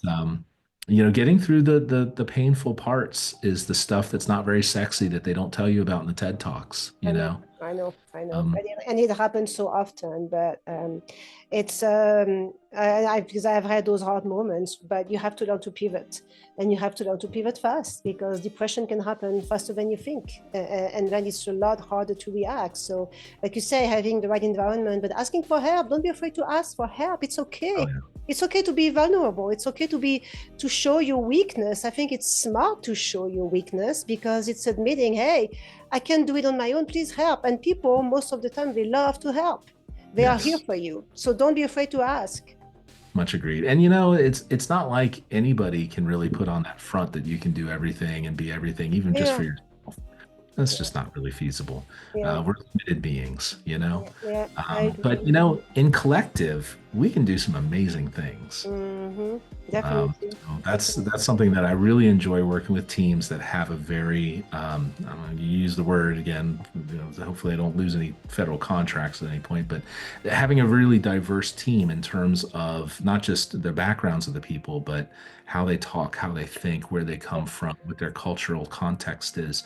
getting through the painful parts is the stuff that's not very sexy that they don't tell you about in the TED Talks, I know, I know, I know, Um, and it happens so often. But it's because I've had those hard moments. But you have to learn to pivot, and you have to learn to pivot fast because depression can happen faster than you think, and then it's a lot harder to react. So, like you say, having the right environment, but asking for help. Don't be afraid to ask for help. It's oh okay. yeah. It's okay to be vulnerable. It's okay to show your weakness. I think it's smart to show your weakness because it's admitting, hey, I can't do it on my own. Please help. And people, most of the time, they love to help. They are here Yes. for you. So don't be afraid to ask. Much agreed. And it's not like anybody can really put on that front that you can do everything and be everything, even just Yeah, for yourself. That's yeah, just not really feasible. yeah, We're limited beings. yeah, yeah. I But agree. in collective, we can do some amazing things. Mm-hmm. So Definitely. that's Definitely. something that I really enjoy working with teams that have a very I'm going to use the word again. So hopefully I don't lose any federal contracts at any point, but having a really diverse team in terms of not just the backgrounds of the people, but how they talk, how they think, where they come from, what their cultural context is.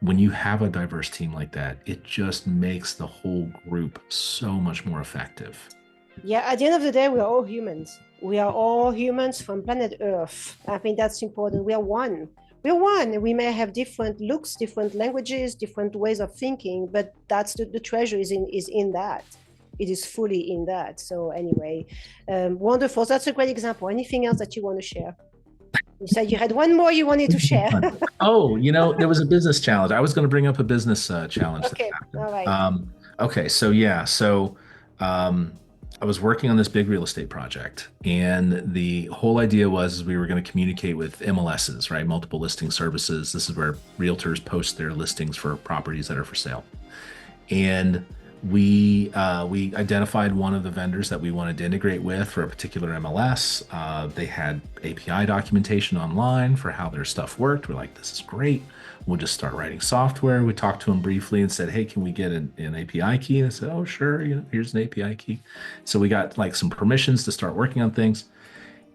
When you have a diverse team like that, it just makes the whole group so much more effective. Yeah, at the end of the day, we are all humans. We are all humans from planet Earth. I think that's important. We are one. We're one. We may have different looks, different languages, different ways of thinking, but that's the treasure is in that. It is fully in that. So anyway, wonderful. That's a great example. Anything else that you want to share? You said you had one more you wanted to share. Oh, there was a business challenge. I was going to bring up a business challenge that Okay. All happened. right. Okay, so yeah, um, I was working on this big real estate project, and the whole idea was we were going to communicate with MLSs, right? Multiple listing services. This is where realtors post their listings for properties that are for sale. And we identified one of the vendors that we wanted to integrate with for a particular MLS. They had API documentation online for how their stuff worked. We're like, this is great. We'll just start writing software. We talked to them briefly and said, hey, can we get an API key? And I said, oh, sure. Here's an API key. So we got like some permissions to start working on things,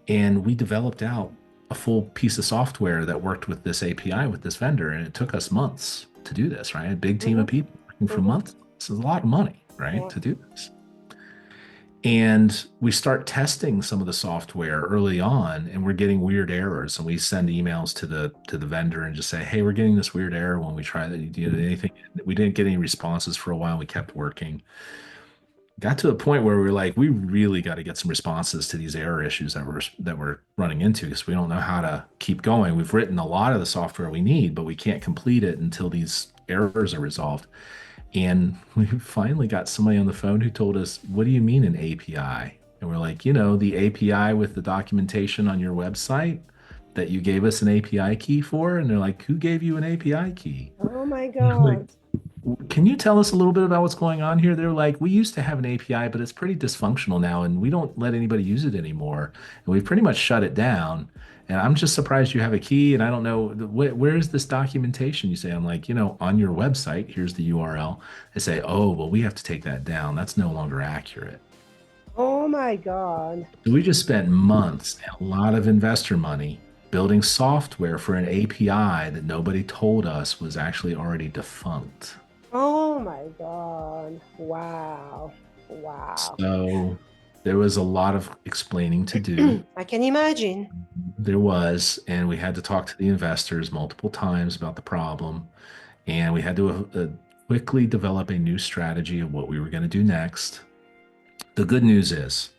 and we developed out a full piece of software that worked with this API with this vendor, and it took us months to do this, right? A big team of Mm-hmm. people working for Mm-hmm. months. This is a lot of money, right, Yeah. to do this. And we start testing some of the software early on, and we're getting weird errors. And we send emails to the vendor and just say, "Hey, we're getting this weird error when we try to do anything." We didn't get any responses for a while. We kept working. Got to a point where we were like, we really got to get some responses to these error issues that we're running into because we don't know how to keep going. We've written a lot of the software we need, but we can't complete it until these errors are resolved. And we finally got somebody on the phone who told us, "What do you mean an API?" And we're like, the API with the documentation on your website that you gave us an API key for. And they're like, "Who gave you an API key?" Oh my And I'm like, God. "Can you tell us a little bit about what's going on here?" They're like, "We used to have an API, but it's pretty dysfunctional now, and we don't let anybody use it anymore. And we've pretty much shut it down. And I'm just surprised you have a key, and I don't know where is this documentation?" You say, I'm like, on your website, here's the URL. They say, "Oh, well, we have to take that down. That's no longer accurate." Oh my God. So we just spent months and a lot of investor money building software for an API that nobody told us was actually already defunct. Oh my God. Wow. Wow. So there was a lot of explaining to do. I can imagine. There was, and we had to talk to the investors multiple times about the problem. And we had to quickly develop a new strategy of what we were going to do next. The good news is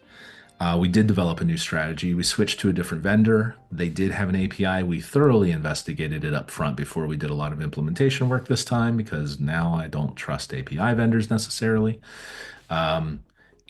we did develop a new strategy. We switched to a different vendor. They did have an API. We thoroughly investigated it up front before we did a lot of implementation work this time because now I don't trust API vendors necessarily. Um,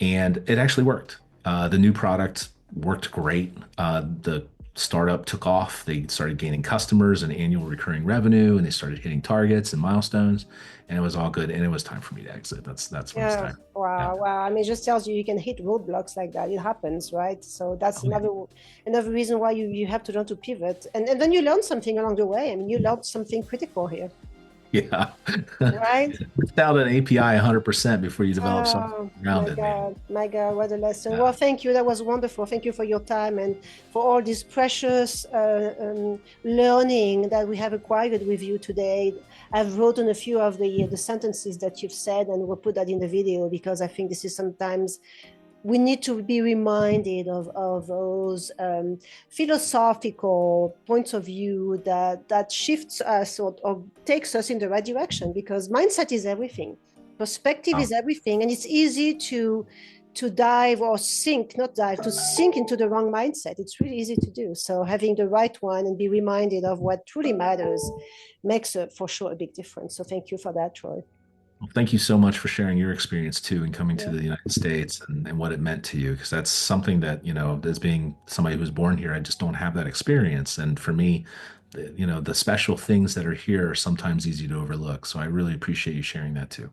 and it actually worked. The new product worked great. The startup took off. They started gaining customers and annual recurring revenue, and they started hitting targets and milestones, and it was all good. And it was time for me to exit. That's when it's Yeah. time. Yeah. Wow. Wow. I mean, it just tells you can hit roadblocks like that. It happens, right? So that's Oh, yeah. another reason why you have to learn to pivot. And then you learn something along the way. I mean, you learned something critical here, Yeah. right? Without an API 100% before you develop something Oh around it, man. my God, what a lesson. Yeah. Well, thank you. That was wonderful. Thank you for your time and for all this precious learning that we have acquired with you today. I've written a few of the sentences that you've said, and we'll put that in the video because I think this is sometimes we need to be reminded of those philosophical points of view that shifts us or takes us in the right direction because mindset is everything, perspective Wow. is everything, and it's easy to dive or sink, not dive, to sink into the wrong mindset. It's really easy to do. So having the right one and be reminded of what truly matters makes for sure a big difference. So thank you for that, Troy. Well, thank you so much for sharing your experience too and coming to Yeah. the United States and what it meant to you, because that's something that, as being somebody who's born here, I just don't have that experience. And for me, the special things that are here are sometimes easy to overlook. So I really appreciate you sharing that too.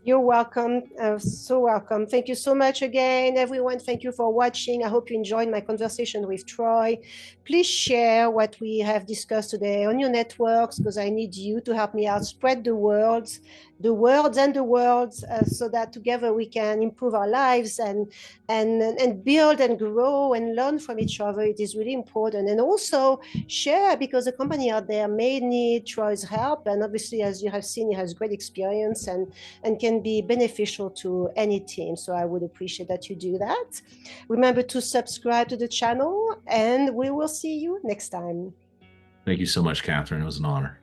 You're welcome. So welcome. Thank you so much again, everyone. Thank you for watching. I hope you enjoyed my conversation with Troy. Please share what we have discussed today on your networks because I need you to help me out. Spread the words and the words, so that together we can improve our lives and build and grow and learn from each other. It is really important. And also share because the company out there may need Troy's help. And obviously, as you have seen, he has great experience and can be beneficial to any team. So I would appreciate that you do that. Remember to subscribe to the channel, and we will see you next time. Thank you so much, Catherine. It was an honor.